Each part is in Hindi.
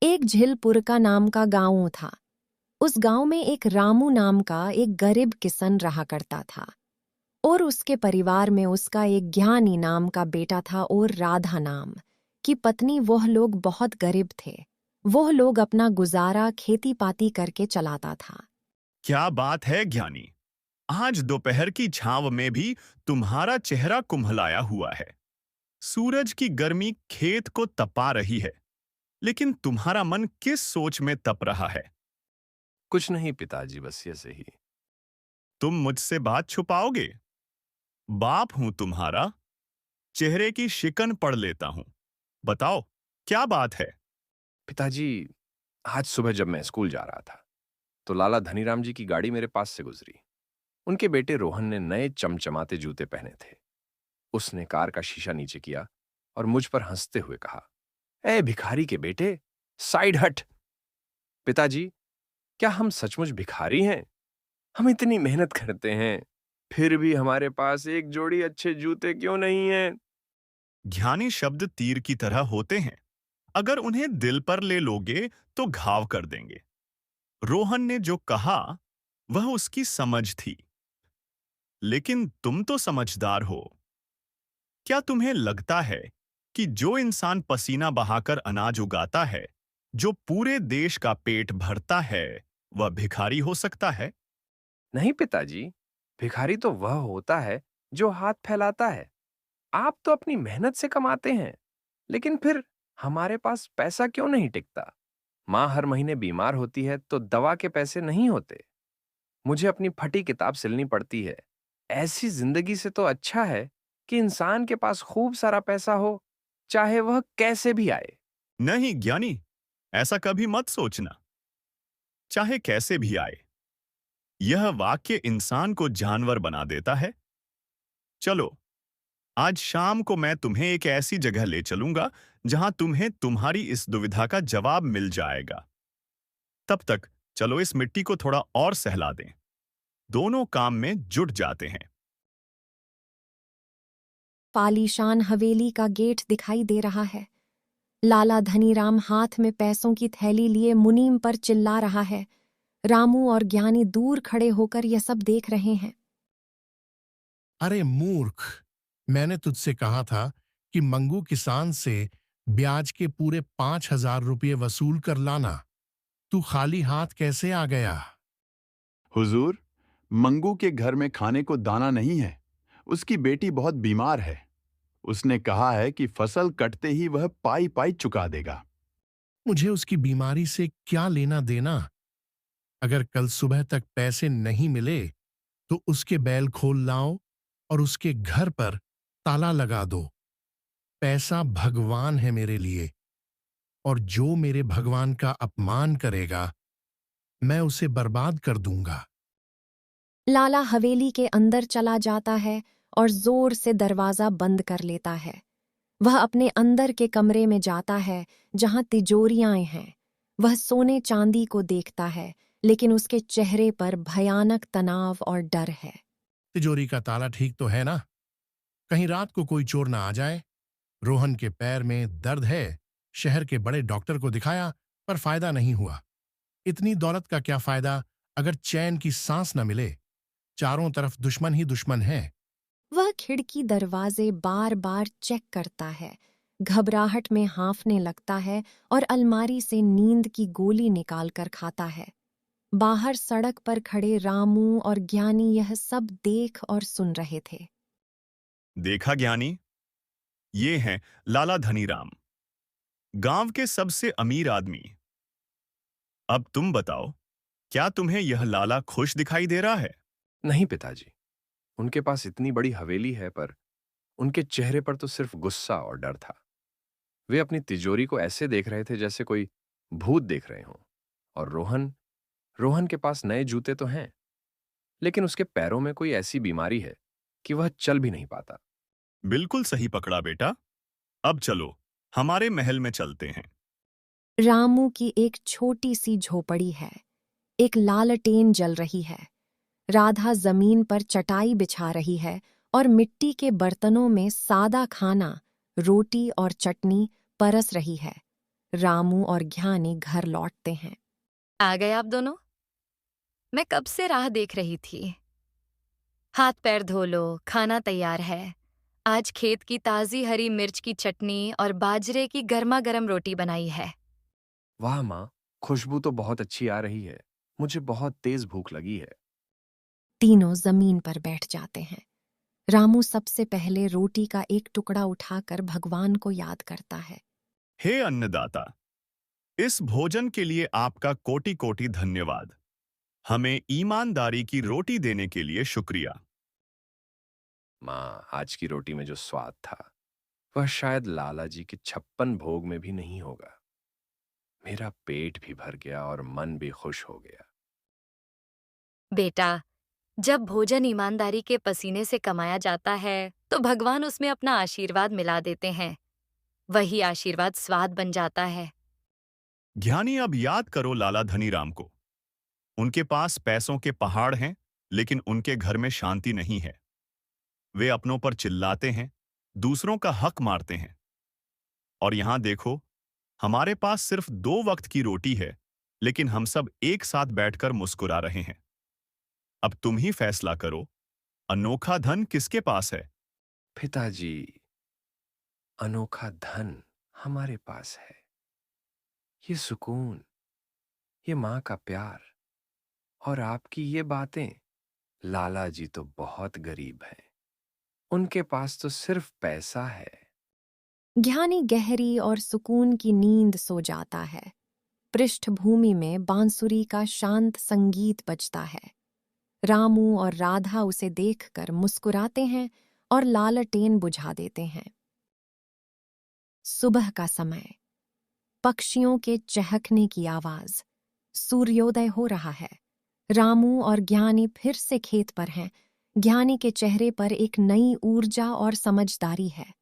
एक झिलपुर का नाम का गांव था। उस गांव में एक रामू नाम का एक गरीब किसान रहा करता था और उसके परिवार में उसका एक ज्ञानी नाम का बेटा था और राधा नाम की पत्नी। वह लोग बहुत गरीब थे। वह लोग अपना गुजारा खेती पाती करके चलाता था। क्या बात है ज्ञानी। आज दोपहर की छांव में भी तुम्हारा चेहरा कुम्हलाया हुआ है। सूरज की गर्मी खेत को तपा रही है, लेकिन तुम्हारा मन किस सोच में तप रहा है? कुछ नहीं पिताजी, बस ऐसे ही। तुम मुझसे बात छुपाओगे? बाप हूं तुम्हारा, चेहरे की शिकन पढ़ लेता हूं। बताओ, क्या बात है? पिताजी, आज सुबह जब मैं स्कूल जा रहा था तो लाला धनीराम जी की गाड़ी मेरे पास से गुजरी। उनके बेटे रोहन ने नए चमचमाते जूते पहने थे। उसने कार का शीशा नीचे किया और मुझ पर हंसते हुए कहा, ए भिखारी के बेटे, साइड हट। पिताजी, क्या हम सचमुच भिखारी हैं? हम इतनी मेहनत करते हैं, फिर भी हमारे पास एक जोड़ी अच्छे जूते क्यों नहीं हैं? ज्ञानी शब्द तीर की तरह होते हैं। अगर उन्हें दिल पर ले लोगे तो घाव कर देंगे। रोहन ने जो कहा वह उसकी समझ थी, लेकिन तुम तो समझदार हो। क्या तुम्हें लगता है कि जो इंसान पसीना बहाकर अनाज उगाता है, जो पूरे देश का पेट भरता है, वह भिखारी हो सकता है? नहीं पिताजी, भिखारी तो वह होता है जो हाथ फैलाता है। आप तो अपनी मेहनत से कमाते हैं, लेकिन फिर हमारे पास पैसा क्यों नहीं टिकता? माँ हर महीने बीमार होती है तो दवा के पैसे नहीं होते। मुझे अपनी फटी किताब सिलनी पड़ती है। ऐसी जिंदगी से तो अच्छा है कि इंसान के पास खूब सारा पैसा हो, चाहे वह कैसे भी आए। नहीं ज्ञानी, ऐसा कभी मत सोचना। चाहे कैसे भी आए, यह वाक्य इंसान को जानवर बना देता है। चलो, आज शाम को मैं तुम्हें एक ऐसी जगह ले चलूंगा जहां तुम्हें तुम्हारी इस दुविधा का जवाब मिल जाएगा। तब तक चलो इस मिट्टी को थोड़ा और सहला दें। दोनों काम में जुट जाते हैं। पालीशान हवेली का गेट दिखाई दे रहा है। लाला धनीराम हाथ में पैसों की थैली लिए मुनीम पर चिल्ला रहा है। रामू और ज्ञानी दूर खड़े होकर यह सब देख रहे हैं। अरे मूर्ख, मैंने तुझसे कहा था कि मंगू किसान से ब्याज के पूरे 5,000 रुपये वसूल कर लाना। तू खाली हाथ कैसे आ गया? हुजूर, मंगू के घर में खाने को दाना नहीं है। उसकी बेटी बहुत बीमार है। उसने कहा है कि फसल कटते ही वह पाई पाई चुका देगा। मुझे उसकी बीमारी से क्या लेना देना? अगर कल सुबह तक पैसे नहीं मिले तो उसके बैल खोल लाओ और उसके घर पर ताला लगा दो। पैसा भगवान है मेरे लिए, और जो मेरे भगवान का अपमान करेगा मैं उसे बर्बाद कर दूंगा। लाला हवेली के अंदर चला जाता है और जोर से दरवाजा बंद कर लेता है। वह अपने अंदर के कमरे में जाता है जहां तिजोरियां हैं। वह सोने चांदी को देखता है, लेकिन उसके चेहरे पर भयानक तनाव और डर है। तिजोरी का ताला ठीक तो है ना? कहीं रात को कोई चोर ना आ जाए। रोहन के पैर में दर्द है। शहर के बड़े डॉक्टर को दिखाया पर फायदा नहीं हुआ। इतनी दौलत का क्या फायदा अगर चैन की सांस न मिले? चारों तरफ दुश्मन ही दुश्मन है। वह खिड़की दरवाजे बार बार चेक करता है, घबराहट में हाँफने लगता है और अलमारी से नींद की गोली निकाल कर खाता है। बाहर सड़क पर खड़े रामू और ज्ञानी यह सब देख और सुन रहे थे। देखा ज्ञानी, ये हैं लाला धनीराम, गांव के सबसे अमीर आदमी। अब तुम बताओ, क्या तुम्हें यह लाला खुश दिखाई दे रहा है? नहीं पिताजी, उनके पास इतनी बड़ी हवेली है पर उनके चेहरे पर तो सिर्फ गुस्सा और डर था। वे अपनी तिजोरी को ऐसे देख रहे थे जैसे कोई भूत देख रहे हों। और रोहन रोहन के पास नए जूते तो हैं, लेकिन उसके पैरों में कोई ऐसी बीमारी है कि वह चल भी नहीं पाता। बिल्कुल सही पकड़ा बेटा। अब चलो, हमारे महल में चलते हैं। रामू की एक छोटी सी झोपड़ी है। एक लालटेन जल रही है। राधा जमीन पर चटाई बिछा रही है और मिट्टी के बर्तनों में सादा खाना, रोटी और चटनी परस रही है। रामू और ज्ञानी घर लौटते हैं। आ गए आप दोनों? मैं कब से राह देख रही थी। हाथ पैर धो लो, खाना तैयार है। आज खेत की ताजी हरी मिर्च की चटनी और बाजरे की गर्मा गर्म रोटी बनाई है। वाह माँ, खुशबू तो बहुत अच्छी आ रही है। मुझे बहुत तेज भूख लगी है। तीनों जमीन पर बैठ जाते हैं। रामू सबसे पहले रोटी का एक टुकड़ा उठाकर भगवान को याद करता है। हे अन्नदाता, इस भोजन के लिए आपका कोटि कोटि धन्यवाद। हमें ईमानदारी की रोटी देने के लिए शुक्रिया। माँ, आज की रोटी में जो स्वाद था वह शायद लाला जी के 56 भोग में भी नहीं होगा। मेरा पेट भी भर गया और मन भी खुश हो गया। बेटा, जब भोजन ईमानदारी के पसीने से कमाया जाता है तो भगवान उसमें अपना आशीर्वाद मिला देते हैं। वही आशीर्वाद स्वाद बन जाता है। ज्ञानी, अब याद करो लाला धनीराम को। उनके पास पैसों के पहाड़ हैं, लेकिन उनके घर में शांति नहीं है। वे अपनों पर चिल्लाते हैं, दूसरों का हक मारते हैं। और यहां देखो, हमारे पास सिर्फ 2 वक्त की रोटी है, लेकिन हम सब एक साथ बैठकर मुस्कुरा रहे हैं। अब तुम ही फैसला करो, अनोखा धन किसके पास है? पिताजी, अनोखा धन हमारे पास है। ये सुकून, ये माँ का प्यार और आपकी ये बातें। लाला जी तो बहुत गरीब हैं। उनके पास तो सिर्फ पैसा है। ज्ञानी गहरी और सुकून की नींद सो जाता है। पृष्ठभूमि में बांसुरी का शांत संगीत बजता है। रामू और राधा उसे देखकर मुस्कुराते हैं और लालटेन बुझा देते हैं। सुबह का समय, पक्षियों के चहकने की आवाज, सूर्योदय हो रहा है। रामू और ज्ञानी फिर से खेत पर हैं। ज्ञानी के चेहरे पर एक नई ऊर्जा और समझदारी है।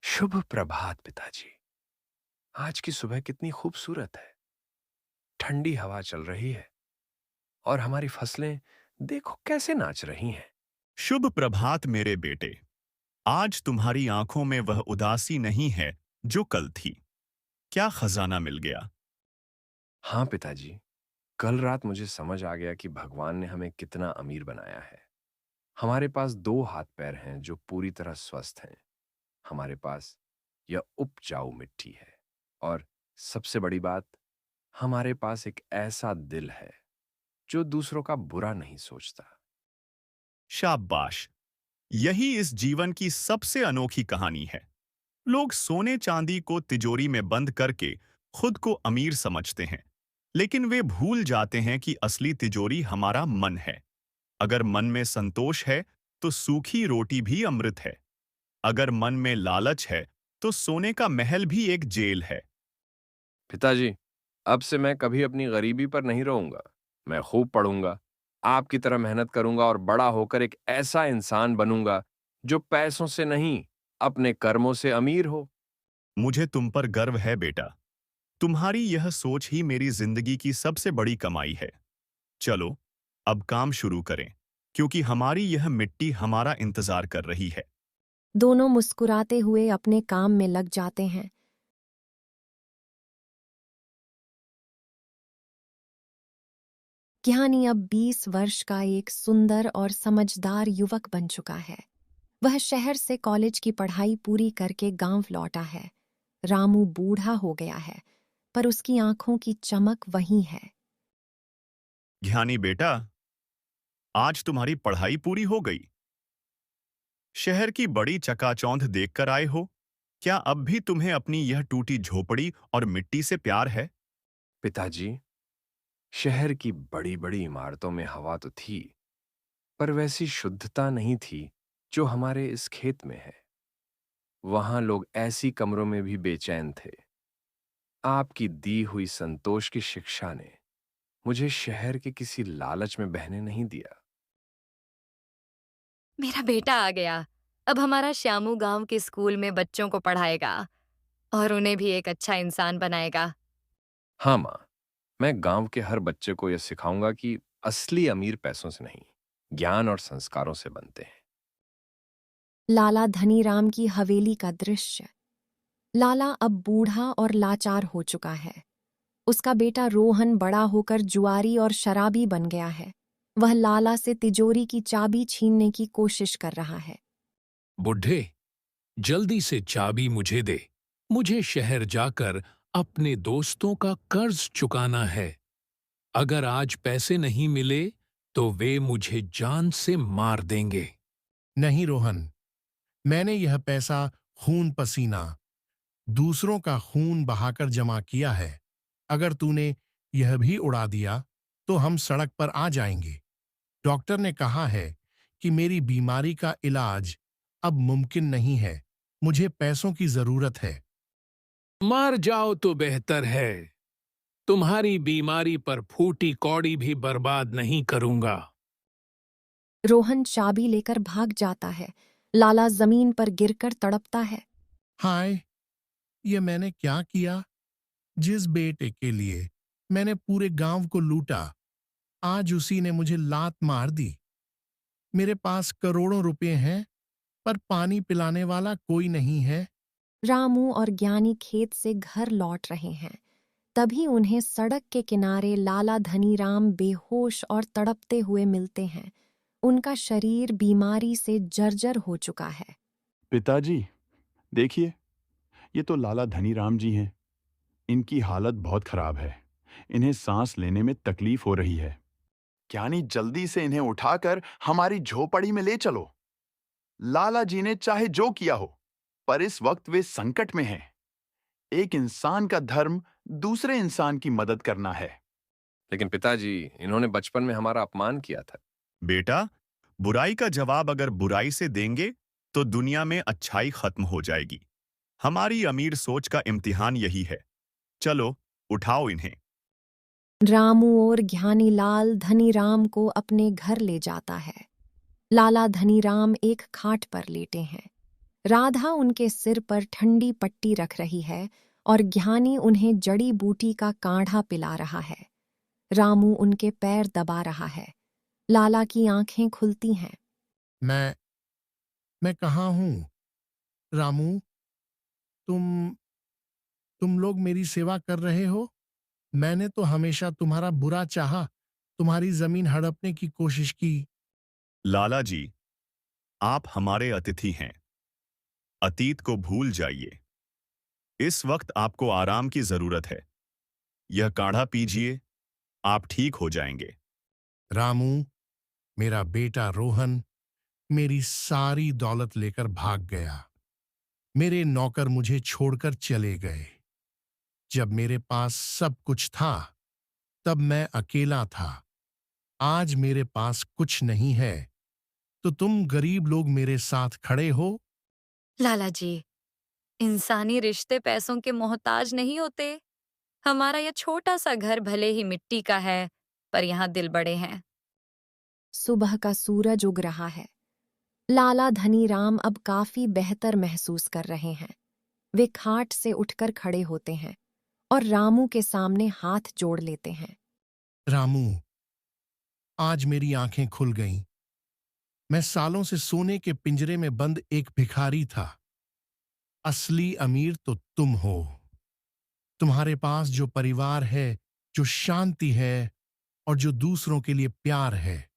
शुभ प्रभात पिताजी। आज की सुबह कितनी खूबसूरत है। ठंडी हवा चल रही है और हमारी फसलें देखो कैसे नाच रही हैं। शुभ प्रभात मेरे बेटे। आज तुम्हारी आंखों में वह उदासी नहीं है जो कल थी। क्या खजाना मिल गया? हाँ पिताजी, कल रात मुझे समझ आ गया कि भगवान ने हमें कितना अमीर बनाया है। हमारे पास 2 हाथ पैर हैं जो पूरी तरह स्वस्थ हैं। हमारे पास यह उपजाऊ मिट्टी है और सबसे बड़ी बात, हमारे पास एक ऐसा दिल है जो दूसरों का बुरा नहीं सोचता। शाबाश! यही इस जीवन की सबसे अनोखी कहानी है। लोग सोने चांदी को तिजोरी में बंद करके खुद को अमीर समझते हैं, लेकिन वे भूल जाते हैं कि असली तिजोरी हमारा मन है। अगर मन में संतोष है तो सूखी रोटी भी अमृत है। अगर मन में लालच है तो सोने का महल भी एक जेल है। पिताजी, अब से मैं कभी अपनी गरीबी पर नहीं रहूंगा। मैं खूब पढ़ूंगा, आपकी तरह मेहनत करूंगा और बड़ा होकर एक ऐसा इंसान बनूंगा जो पैसों से नहीं, अपने कर्मों से अमीर हो। मुझे तुम पर गर्व है बेटा। तुम्हारी यह सोच ही मेरी जिंदगी की सबसे बड़ी कमाई है। चलो, अब काम शुरू करें, क्योंकि हमारी यह मिट्टी हमारा इंतजार कर रही है। दोनों मुस्कुराते हुए अपने काम में लग जाते हैं। ज्ञानी अब 20 वर्ष का एक सुंदर और समझदार युवक बन चुका है। वह शहर से कॉलेज की पढ़ाई पूरी करके गांव लौटा है। रामू बूढ़ा हो गया है, पर उसकी आंखों की चमक वही है। ज्ञानी बेटा, आज तुम्हारी पढ़ाई पूरी हो गई। शहर की बड़ी चकाचौंध देखकर आए हो। क्या अब भी तुम्हें अपनी यह टूटी झोपड़ी और मिट्टी से प्यार है? पिताजी, शहर की बड़ी-बड़ी इमारतों में हवा तो थी, पर वैसी शुद्धता नहीं थी जो हमारे इस खेत में है। वहां लोग ऐसी कमरों में भी बेचैन थे। आपकी दी हुई संतोष की शिक्षा ने मुझे शहर के किसी लालच में बहने नहीं दिया। मेरा बेटा आ गया। अब हमारा श्यामू गांव के स्कूल में बच्चों को पढ़ाएगा और उन्हें भी एक अच्छा इंसान बनाएगा। हाँ माँ, मैं गांव के हर बच्चे को यह सिखाऊंगा कि असली अमीर पैसों से नहीं, ज्ञान और संस्कारों से बनते हैं। लाला धनीराम की हवेली का दृश्य। लाला अब बूढ़ा और लाचार हो चुका है। उसका बेटा रोहन बड़ा होकर जुआरी और शराबी बन गया है। वह लाला से तिजोरी की चाबी छीनने की कोशिश कर रहा है। बुढ़े, जल्दी से चाबी मुझे दे। मुझे शहर जाकर अपने दोस्तों का कर्ज चुकाना है। अगर आज पैसे नहीं मिले तो वे मुझे जान से मार देंगे। नहीं रोहन, मैंने यह पैसा खून पसीना दूसरों का खून बहाकर जमा किया है। अगर तूने यह भी उड़ा दिया तो हम सड़क पर आ जाएंगे। डॉक्टर ने कहा है कि मेरी बीमारी का इलाज अब मुमकिन नहीं है। मुझे पैसों की जरूरत है। मर जाओ तो बेहतर है। तुम्हारी बीमारी पर फूटी कौड़ी भी बर्बाद नहीं करूंगा। रोहन चाबी लेकर भाग जाता है। लाला जमीन पर गिरकर तड़पता है। हाय, ये मैंने क्या किया? जिस बेटे के लिए मैंने पूरे गांव को लूटा, आज उसी ने मुझे लात मार दी। मेरे पास करोड़ों रुपए हैं, पर पानी पिलाने वाला कोई नहीं है। रामू और ज्ञानी खेत से घर लौट रहे हैं। तभी उन्हें सड़क के किनारे लाला धनीराम बेहोश और तड़पते हुए मिलते हैं। उनका शरीर बीमारी से जर्जर हो चुका है। पिताजी, देखिए, ये तो लाला धनीराम जी हैं। इनकी हालत बहुत खराब है। इन्हें सांस लेने में तकलीफ हो रही है। ज्ञानी, जल्दी से इन्हें उठाकर हमारी झोपड़ी में ले चलो। लाला जी ने चाहे जो किया हो, पर इस वक्त वे संकट में हैं। एक इंसान का धर्म दूसरे इंसान की मदद करना है। लेकिन पिताजी, इन्होंने बचपन में हमारा अपमान किया था। बेटा, बुराई का जवाब अगर बुराई से देंगे तो दुनिया में अच्छाई खत्म हो जाएगी। हमारी अमीर सोच का इम्तिहान यही है। चलो, उठाओ इन्हें। रामू और ज्ञानी लाल धनीराम को अपने घर ले जाता है। लाला धनीराम एक खाट पर लेटे हैं। राधा उनके सिर पर ठंडी पट्टी रख रही है और ज्ञानी उन्हें जड़ी बूटी का काढ़ा पिला रहा है। रामू उनके पैर दबा रहा है। लाला की आंखें खुलती हैं। मैं कहाँ हूं? रामू, तुम लोग मेरी सेवा कर रहे हो? मैंने तो हमेशा तुम्हारा बुरा चाहा, तुम्हारी जमीन हड़पने की कोशिश की। लाला जी, आप हमारे अतिथि हैं। अतीत को भूल जाइए। इस वक्त आपको आराम की जरूरत है। यह काढ़ा पीजिए, आप ठीक हो जाएंगे। रामू, मेरा बेटा रोहन मेरी सारी दौलत लेकर भाग गया। मेरे नौकर मुझे छोड़कर चले गए। जब मेरे पास सब कुछ था, तब मैं अकेला था। आज मेरे पास कुछ नहीं है, तो तुम गरीब लोग मेरे साथ खड़े हो। लाला जी, इंसानी रिश्ते पैसों के मोहताज नहीं होते। हमारा यह छोटा सा घर भले ही मिट्टी का है, पर यहाँ दिल बड़े हैं। सुबह का सूरज उग रहा है। लाला धनीराम अब काफी बेहतर महसूस कर रहे हैं। वे खाट से उठकर खड़े होते हैं और रामू के सामने हाथ जोड़ लेते हैं। रामू, आज मेरी आंखें खुल गईं। मैं सालों से सोने के पिंजरे में बंद एक भिखारी था। असली अमीर तो तुम हो। तुम्हारे पास जो परिवार है, जो शांति है और जो दूसरों के लिए प्यार है,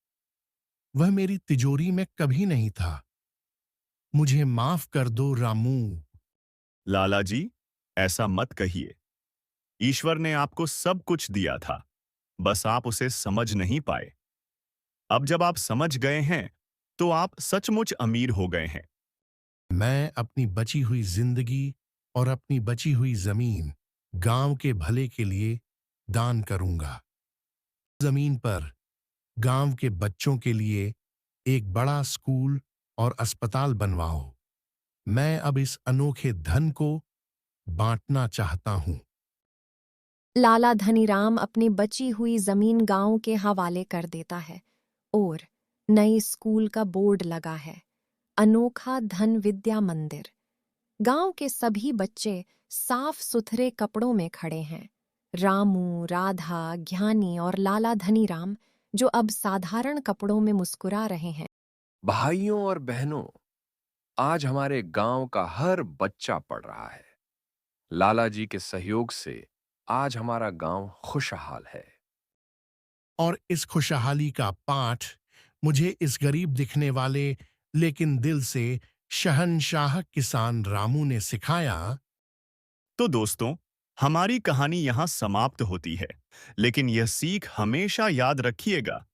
वह मेरी तिजोरी में कभी नहीं था। मुझे माफ कर दो रामू। लाला जी, ऐसा मत कहिए। ईश्वर ने आपको सब कुछ दिया था, बस आप उसे समझ नहीं पाए। अब जब आप समझ गए हैं, तो आप सचमुच अमीर हो गए हैं। मैं अपनी बची हुई जिंदगी और अपनी बची हुई जमीन गांव के भले के लिए दान करूंगा। जमीन पर गांव के बच्चों के लिए एक बड़ा स्कूल और अस्पताल बनवाओ। मैं अब इस अनोखे धन को बांटना चाहता हूं। लाला धनीराम अपनी बची हुई जमीन गांव के हवाले कर देता है और नई स्कूल का बोर्ड लगा है, अनोखा धन विद्या मंदिर। गांव के सभी बच्चे साफ सुथरे कपड़ों में खड़े हैं। रामू, राधा, ज्ञानी और लाला धनीराम, जो अब साधारण कपड़ों में मुस्कुरा रहे हैं। भाइयों और बहनों, आज हमारे गांव का हर बच्चा पढ़ रहा है। लाला जी के सहयोग से आज हमारा गांव खुशहाल है। और इस खुशहाली का पाठ मुझे इस गरीब दिखने वाले लेकिन दिल से शहंशाह किसान रामू ने सिखाया। तो दोस्तों, हमारी कहानी यहाँ समाप्त होती है, लेकिन यह सीख हमेशा याद रखिएगा